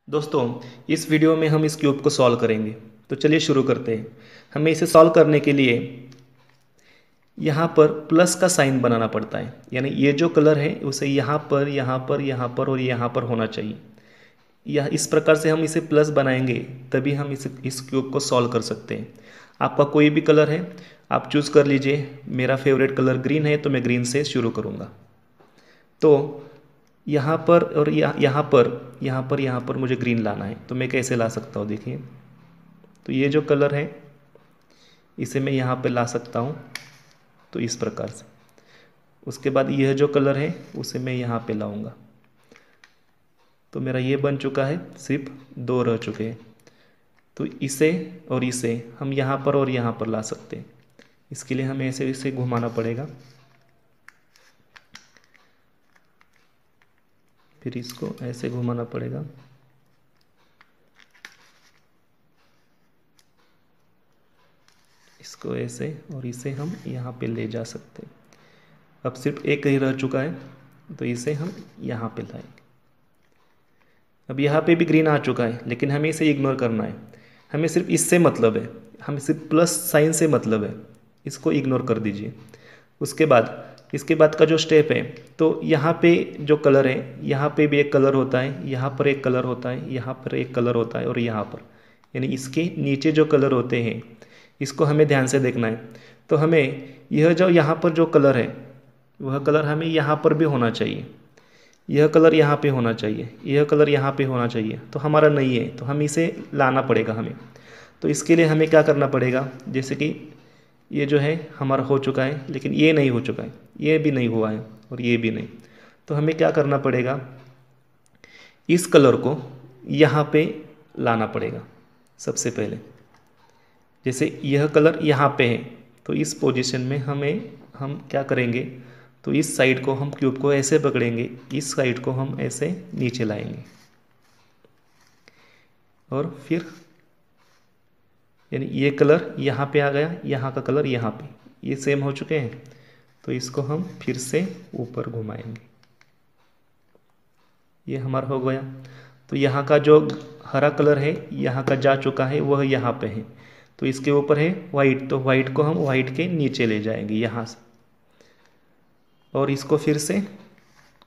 दोस्तों, इस वीडियो में हम इस क्यूब को सॉल्व करेंगे। तो चलिए शुरू करते हैं। हमें इसे सॉल्व करने के लिए यहाँ पर प्लस का साइन बनाना पड़ता है, यानी ये जो कलर है उसे यहाँ पर, यहाँ पर, यहाँ पर और यहाँ पर होना चाहिए। यह इस प्रकार से हम इसे प्लस बनाएंगे, तभी हम इस क्यूब को सॉल्व कर सकते हैं। आपका कोई भी कलर है, आप चूज़ कर लीजिए। मेरा फेवरेट कलर ग्रीन है, तो मैं ग्रीन से शुरू करूँगा। तो यहाँ पर और यहाँ पर मुझे ग्रीन लाना है। तो मैं कैसे ला सकता हूँ, देखिए। तो ये जो कलर है इसे मैं यहाँ पे ला सकता हूँ, तो इस प्रकार से। उसके बाद यह जो कलर है उसे मैं यहाँ पे लाऊंगा। तो मेरा ये बन चुका है, सिर्फ दो रह चुके हैं। तो इसे और इसे हम यहाँ पर और यहाँ पर ला सकते हैं। इसके लिए हमें ऐसे इसे घुमाना पड़ेगा, फिर इसको ऐसे घुमाना पड़ेगा। इसको ऐसे और इसे हम यहाँ पे ले जा सकते हैं। अब सिर्फ एक ही रह चुका है, तो इसे हम यहाँ पे लाएंगे। अब यहाँ पे भी ग्रीन आ चुका है, लेकिन हमें इसे इग्नोर करना है। हमें सिर्फ इससे मतलब है, हमें सिर्फ प्लस साइन से मतलब है। इसको इग्नोर कर दीजिए। उसके बाद इसके बाद का जो स्टेप है, तो यहाँ पे जो कलर है, यहाँ पे भी एक कलर होता है, यहाँ पर एक कलर होता है, यहाँ पर एक कलर होता है और यहाँ पर, यानी इसके नीचे जो कलर होते हैं इसको हमें ध्यान से देखना है। तो हमें यह जो यहाँ पर जो कलर है वह कलर हमें यहाँ पर भी होना चाहिए। यह कलर यहाँ पे होना चाहिए, यह कलर यहाँ पे होना चाहिए। तो हमारा नहीं है, तो हम इसे लाना पड़ेगा हमें। तो इसके लिए हमें क्या करना पड़ेगा, जैसे कि ये जो है हमारा हो चुका है, लेकिन ये नहीं हो चुका है, ये भी नहीं हुआ है और ये भी नहीं। तो हमें क्या करना पड़ेगा, इस कलर को यहाँ पे लाना पड़ेगा सबसे पहले। जैसे यह कलर यहाँ पे है, तो इस पोजीशन में हम क्या करेंगे, तो इस साइड को हम क्यूब को ऐसे पकड़ेंगे, इस साइड को हम ऐसे नीचे लाएंगे और फिर यानी ये कलर यहाँ पे आ गया, यहाँ का कलर यहाँ पे, ये सेम हो चुके हैं। तो इसको हम फिर से ऊपर घुमाएंगे, ये हमारा हो गया। तो यहाँ का जो हरा कलर है यहाँ का जा चुका है, वह यहाँ पे है। तो इसके ऊपर है वाइट, तो वाइट को हम वाइट के नीचे ले जाएंगे यहाँ से, और इसको फिर से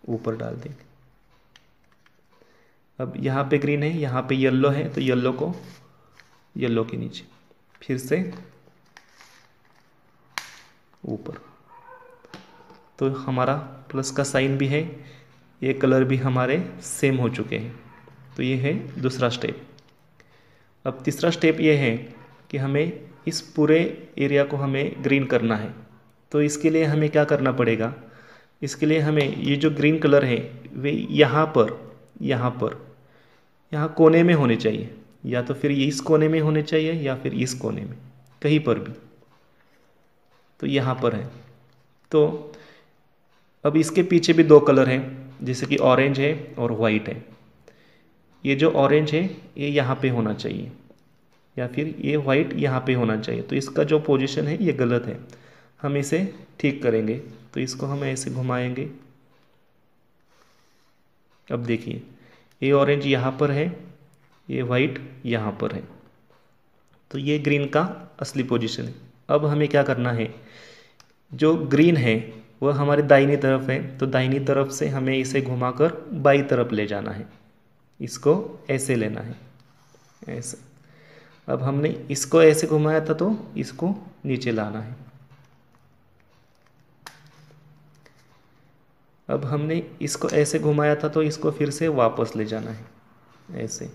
ऊपर डाल देंगे। अब यहाँ पे ग्रीन है, यहाँ पे येलो है, तो येलो को येलो के नीचे फिर से ऊपर। तो हमारा प्लस का साइन भी है, ये कलर भी हमारे सेम हो चुके हैं। तो ये है दूसरा स्टेप। अब तीसरा स्टेप ये है कि हमें इस पूरे एरिया को हमें ग्रीन करना है। तो इसके लिए हमें क्या करना पड़ेगा, इसके लिए हमें ये जो ग्रीन कलर है वे यहाँ कोने में होने चाहिए, या तो फिर इस कोने में होने चाहिए या फिर इस कोने में, कहीं पर भी। तो यहाँ पर है। तो अब इसके पीछे भी दो कलर हैं, जैसे कि ऑरेंज है और वाइट है। ये जो ऑरेंज है ये यहाँ पे होना चाहिए, या फिर ये वाइट यहाँ पे होना चाहिए। तो इसका जो पोजीशन है ये गलत है, हम इसे ठीक करेंगे। तो इसको हम ऐसे घुमाएंगे। अब देखिए, ये ऑरेंज यहाँ पर है, ये वाइट यहाँ पर है। तो ये ग्रीन का असली पोजीशन है। अब हमें क्या करना है, जो ग्रीन है वह हमारे दाहिनी तरफ है, तो दाहिनी तरफ से हमें इसे घुमाकर बाई तरफ ले जाना है। इसको ऐसे लेना है, ऐसे। अब हमने इसको ऐसे घुमाया था, तो इसको नीचे लाना है। अब हमने इसको ऐसे घुमाया था, तो इसको फिर से वापस ले जाना है, ऐसे।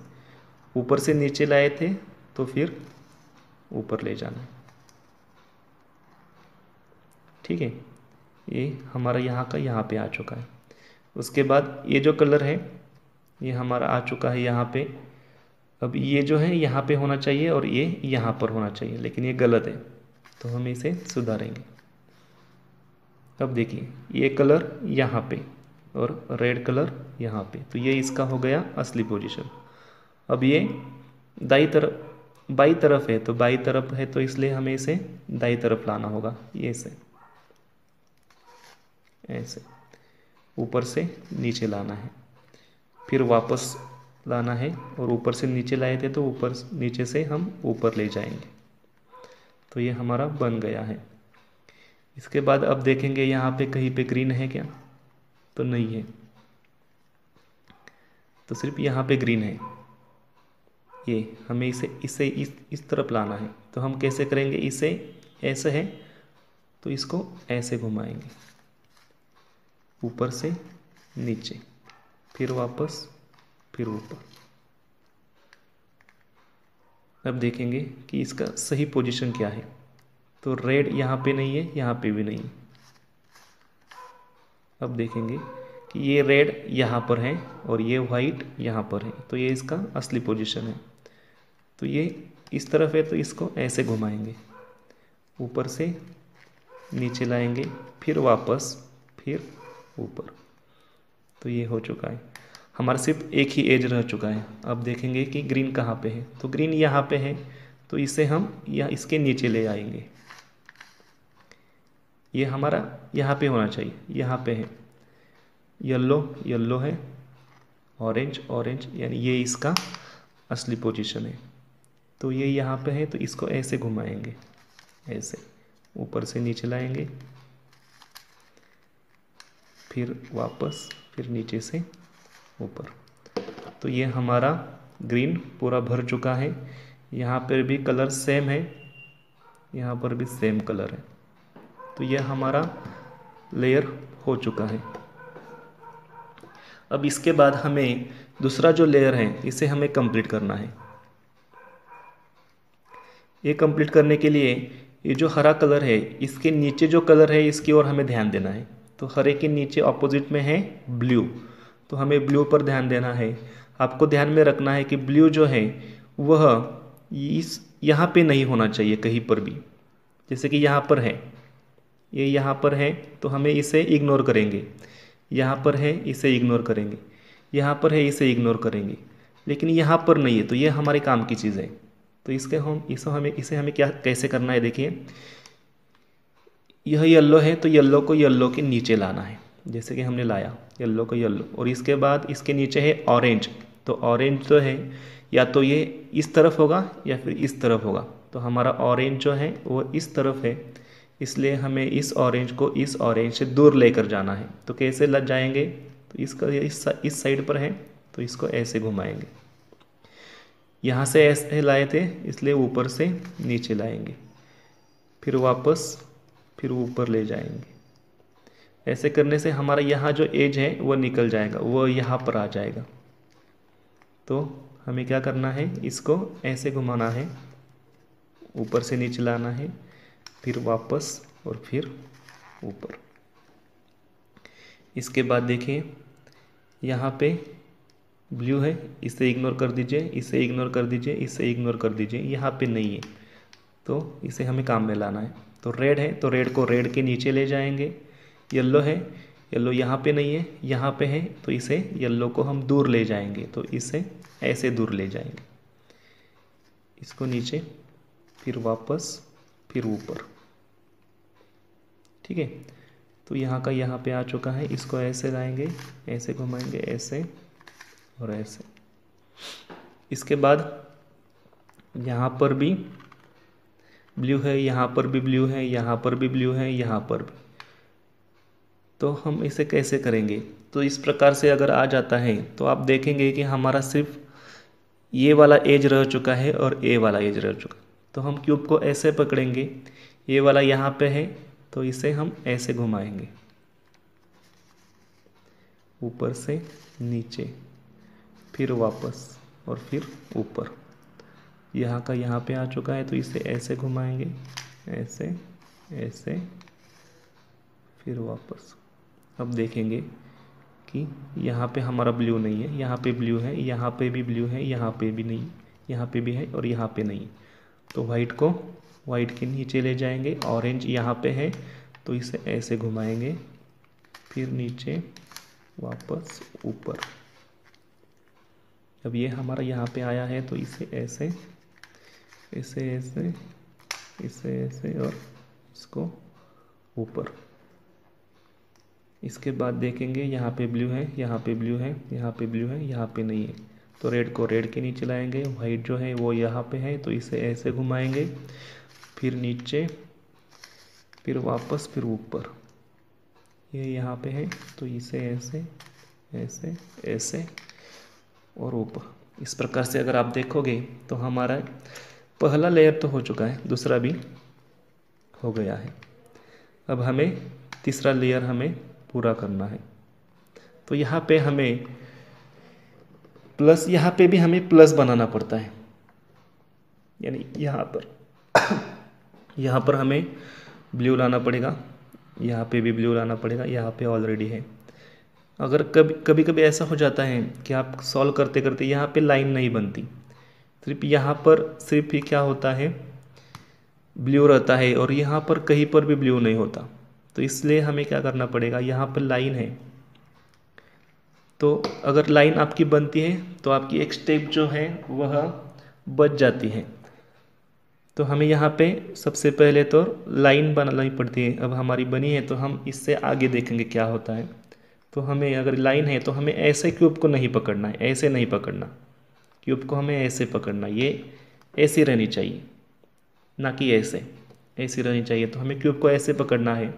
ऊपर से नीचे लाए थे, तो फिर ऊपर ले जाना है। ठीक है, ये हमारा यहाँ का यहाँ पे आ चुका है। उसके बाद ये जो कलर है ये हमारा आ चुका है यहाँ पे। अब ये जो है यहाँ पे होना चाहिए और ये यहाँ पर होना चाहिए, लेकिन ये गलत है, तो हम इसे सुधारेंगे। अब देखिए, ये कलर यहाँ पे और रेड कलर यहाँ पे, तो ये इसका हो गया असली पोजीशन। अब ये दाई तरफ बाई तरफ है, तो बाई तरफ है, तो इसलिए हमें इसे दाई तरफ लाना होगा, ये से ऐसे ऊपर से नीचे लाना है, फिर वापस लाना है और ऊपर से नीचे लाए थे तो ऊपर नीचे से हम ऊपर ले जाएंगे। तो ये हमारा बन गया है। इसके बाद अब देखेंगे यहाँ पे कहीं पे ग्रीन है क्या, तो नहीं है, तो सिर्फ यहाँ पे ग्रीन है। ये हमें इसे इस तरफ लाना है। तो हम कैसे करेंगे, इसे ऐसे है तो इसको ऐसे घुमाएंगे, ऊपर से नीचे, फिर वापस, फिर ऊपर। अब देखेंगे कि इसका सही पोजीशन क्या है। तो रेड यहाँ पे नहीं है, यहाँ पे भी नहीं है। अब देखेंगे कि ये रेड यहाँ पर है और ये वाइट यहाँ पर है, तो ये इसका असली पोजीशन है। तो ये इस तरफ है तो इसको ऐसे घुमाएंगे, ऊपर से नीचे लाएंगे, फिर वापस, फिर ऊपर। तो ये हो चुका है हमारा, सिर्फ एक ही एज रह चुका है। अब देखेंगे कि ग्रीन कहाँ पे है। तो ग्रीन यहाँ पे है तो इसे हम इसके नीचे ले आएंगे। ये हमारा यहाँ पे होना चाहिए, यहाँ पे है। येलो येलो है, ऑरेंज ऑरेंज, यानी ये इसका असली पोजीशन है। तो ये यहाँ पे है तो इसको ऐसे घुमाएंगे, ऐसे ऊपर से नीचे लाएंगे, फिर वापस, फिर नीचे से ऊपर। तो ये हमारा ग्रीन पूरा भर चुका है। यहाँ पर भी कलर सेम है, यहाँ पर भी सेम कलर है। तो यह हमारा लेयर हो चुका है। अब इसके बाद हमें दूसरा जो लेयर है इसे हमें कंप्लीट करना है। ये कंप्लीट करने के लिए ये जो हरा कलर है इसके नीचे जो कलर है इसकी ओर हमें ध्यान देना है। तो हरे के नीचे ऑपोजिट में है ब्लू, तो हमें ब्लू पर ध्यान देना है। आपको ध्यान में रखना है कि ब्लू जो है वह यहाँ पे नहीं होना चाहिए कहीं पर भी। जैसे कि यहाँ पर है, ये यहाँ पर है तो हमें इसे इग्नोर करेंगे, यहाँ पर है इसे इग्नोर करेंगे, यहाँ पर है इसे इग्नोर करेंगे, लेकिन यहाँ पर नहीं है। तो ये हमारे काम की चीज़ है। तो इसे हमें क्या कैसे करना है, देखिए यह येलो है तो येलो को येलो के नीचे लाना है। जैसे कि हमने लाया येलो को येलो, और इसके बाद इसके नीचे है ऑरेंज। तो ऑरेंज जो है या तो ये इस तरफ होगा या फिर इस तरफ होगा। तो हमारा ऑरेंज जो है वो इस तरफ है, इसलिए हमें इस ऑरेंज को इस ऑरेंज से दूर लेकर जाना है। तो कैसे लग जाएंगे, तो इसका इस साइड पर है तो इसको ऐसे घुमाएंगे। यहाँ से ऐसे लाए थे इसलिए ऊपर से नीचे लाएंगे, फिर वापस, फिर ऊपर ले जाएंगे। ऐसे करने से हमारा यहाँ जो एज है वो निकल जाएगा, वो यहाँ पर आ जाएगा। तो हमें क्या करना है, इसको ऐसे घुमाना है, ऊपर से नीचे लाना है, फिर वापस और फिर ऊपर। इसके बाद देखिए यहाँ पे ब्लू है, इसे इग्नोर कर दीजिए, इसे इग्नोर कर दीजिए, इसे इग्नोर कर दीजिए, यहाँ पे नहीं है तो इसे हमें काम में लाना है। तो रेड है तो रेड को रेड के नीचे ले जाएंगे। येलो है, येलो यहाँ पे नहीं है, यहाँ पे है तो इसे येलो को हम दूर ले जाएंगे। तो इसे ऐसे दूर ले जाएंगे, इसको नीचे, फिर वापस, फिर ऊपर। ठीक है, तो यहाँ का यहाँ पे आ चुका है। इसको ऐसे लाएंगे, ऐसे घुमाएंगे, ऐसे और ऐसे। इसके बाद यहाँ पर भी ब्लू है, यहाँ पर भी ब्लू है, यहाँ पर भी ब्लू है, यहाँ पर भी। तो हम इसे कैसे करेंगे, तो इस प्रकार से अगर आ जाता है तो आप देखेंगे कि हमारा सिर्फ ये वाला एज रह चुका है और ए वाला एज रह चुका है। तो हम क्यूब को ऐसे पकड़ेंगे, ये वाला यहाँ पे है तो इसे हम ऐसे घुमाएंगे, ऊपर से नीचे, फिर वापस और फिर ऊपर। यहाँ का यहाँ पे आ चुका है तो इसे ऐसे घुमाएंगे, ऐसे ऐसे, फिर वापस। अब देखेंगे कि यहाँ पे हमारा ब्लू नहीं है, यहाँ पे ब्लू है, यहाँ पे भी ब्लू है, यहाँ पे भी नहीं, यहाँ पे भी है और यहाँ पे नहीं। तो वाइट को वाइट के नीचे ले जाएंगे। ऑरेंज यहाँ पे है तो इसे ऐसे घुमाएंगे, फिर नीचे, वापस, ऊपर। अब ये हमारा यहाँ पे आया है तो इसे ऐसे, इसे ऐसे, इसे ऐसे और इसको ऊपर। इसके बाद देखेंगे यहाँ पे ब्लू है, यहाँ पे ब्लू है, यहाँ पे ब्लू है, यहाँ पे नहीं है। तो रेड को रेड के नीचे लाएंगे, वाइट जो है वो यहाँ पे है तो इसे ऐसे घुमाएंगे, फिर नीचे, फिर वापस, फिर ऊपर। ये यहाँ पे है तो इसे ऐसे ऐसे ऐसे और ऊपर। इस प्रकार से अगर आप देखोगे तो हमारा पहला लेयर तो हो चुका है, दूसरा भी हो गया है। अब हमें तीसरा लेयर हमें पूरा करना है। तो यहाँ पे हमें प्लस, यहाँ पे भी हमें प्लस बनाना पड़ता है, यानी यहाँ पर हमें ब्लू लाना पड़ेगा, यहाँ पे भी ब्लू लाना पड़ेगा, यहाँ पे ऑलरेडी है। अगर कभी कभी ऐसा हो जाता है कि आप सॉल्व करते करते यहाँ पे लाइन नहीं बनती, सिर्फ यहाँ पर सिर्फ ही क्या होता है, ब्लू रहता है और यहाँ पर कहीं पर भी ब्लू नहीं होता। तो इसलिए हमें क्या करना पड़ेगा, यहाँ पर लाइन है तो अगर लाइन आपकी बनती है तो आपकी एक स्टेप जो है वह बच जाती है। तो हमें यहाँ पे सबसे पहले तो लाइन बनानी पड़ती है। अब हमारी बनी है तो हम इससे आगे देखेंगे क्या होता है। तो हमें अगर लाइन है तो हमें ऐसे क्यूब को नहीं पकड़ना है, ऐसे नहीं पकड़ना, क्यूब को हमें ऐसे पकड़ना, ये ऐसी रहनी चाहिए, ना कि ऐसे, ऐसी रहनी चाहिए। तो हमें क्यूब को ऐसे पकड़ना है,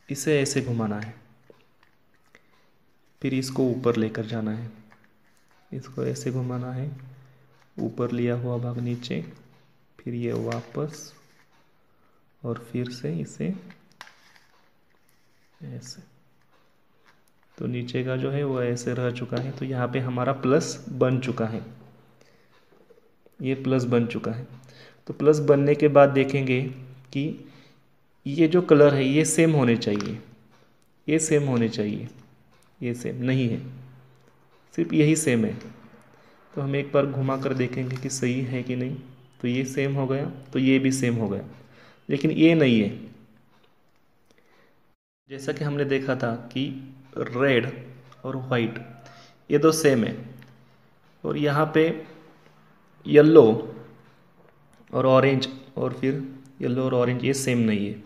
इसे ऐसे घुमाना है, फिर इसको ऊपर लेकर जाना है, इसको ऐसे घुमाना है, ऊपर लिया हुआ भाग नीचे, फिर ये वापस और फिर से इसे ऐसे। तो नीचे का जो है वो ऐसे रह चुका है। तो यहाँ पे हमारा प्लस बन चुका है, ये प्लस बन चुका है। तो प्लस बनने के बाद देखेंगे कि ये जो कलर है ये सेम होने चाहिए, ये सेम होने चाहिए, ये सेम नहीं है, सिर्फ यही सेम है। तो हम एक बार घुमा कर देखेंगे कि सही है कि नहीं। तो ये सेम हो गया, तो ये भी सेम हो गया, लेकिन ये नहीं है। जैसा कि हमने देखा था कि रेड और वाइट ये दो सेम है, और यहाँ पे येलो और ऑरेंज, और फिर येलो और ऑरेंज ये सेम नहीं है।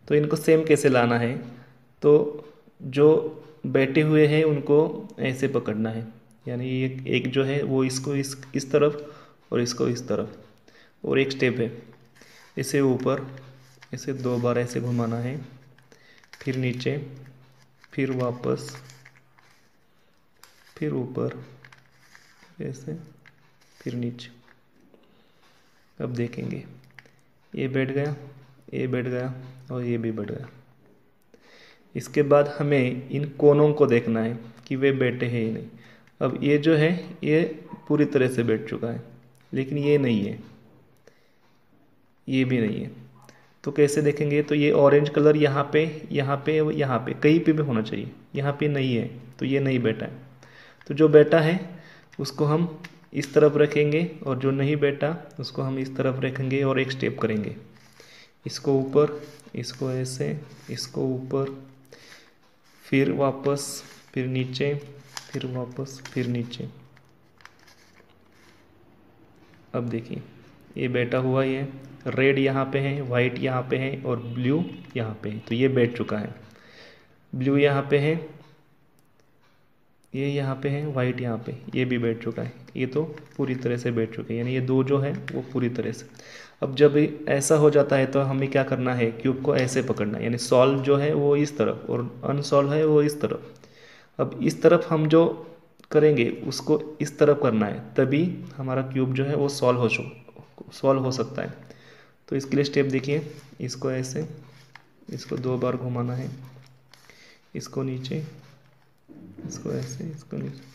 तो इनको सेम कैसे लाना है, तो जो बैठे हुए हैं उनको ऐसे पकड़ना है, यानी एक जो है वो इसको इस तरफ और इसको इस तरफ, और एक स्टेप है इसे ऊपर, इसे 2 बार ऐसे घुमाना है, फिर नीचे, फिर वापस, फिर ऊपर ऐसे, फिर नीचे। अब देखेंगे ये बैठ गया, ये बैठ गया और ये भी बैठ गया। इसके बाद हमें इन कोनों को देखना है कि वे बैठे हैं ही नहीं। अब ये जो है ये पूरी तरह से बैठ चुका है, लेकिन ये नहीं है, ये भी नहीं है। तो कैसे देखेंगे, तो ये ऑरेंज कलर यहाँ पे यहाँ पे यहाँ पे कहीं पे भी होना चाहिए, यहाँ पे नहीं है तो ये नहीं बैठा है। तो जो बैठा है उसको हम इस तरफ रखेंगे और जो नहीं बैठा उसको हम इस तरफ रखेंगे और एक स्टेप करेंगे, इसको ऊपर, इसको ऐसे, इसको ऊपर, फिर वापस, फिर नीचे, फिर वापस, फिर नीचे। अब देखिए ये बैठा हुआ ही है, रेड यहाँ पे है, वाइट यहाँ पे है और ब्लू यहाँ पे है। तो ये बैठ चुका है, ब्लू यहाँ पे है, ये यहाँ पे है, वाइट यहाँ पे, ये भी बैठ चुका है। ये तो पूरी तरह से बैठ चुके हैं, यानी ये दो जो है वो पूरी तरह से। अब जब ऐसा हो जाता है तो हमें क्या करना है, क्यूब को ऐसे पकड़ना है, यानी सॉल्व जो है वो इस तरफ और अनसॉल्व है वो इस तरफ। अब इस तरफ हम जो करेंगे उसको इस तरफ करना है, तभी हमारा क्यूब जो है वो सॉल्व हो सकता है। तो इसके लिए स्टेप देखिए, इसको ऐसे, इसको 2 बार घुमाना है, इसको नीचे, इसको ऐसे, इसको नीचे,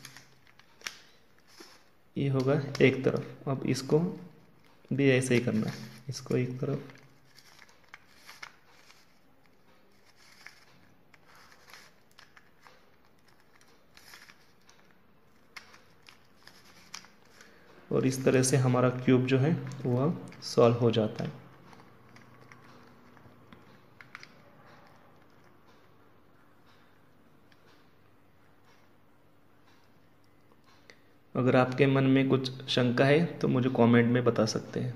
ये होगा एक तरफ। अब इसको भी ऐसे ही करना है, इसको एक तरफ, और इस तरह से हमारा क्यूब जो है वह सॉल्व हो जाता है। अगर आपके मन में कुछ शंका है तो मुझे कमेंट में बता सकते हैं।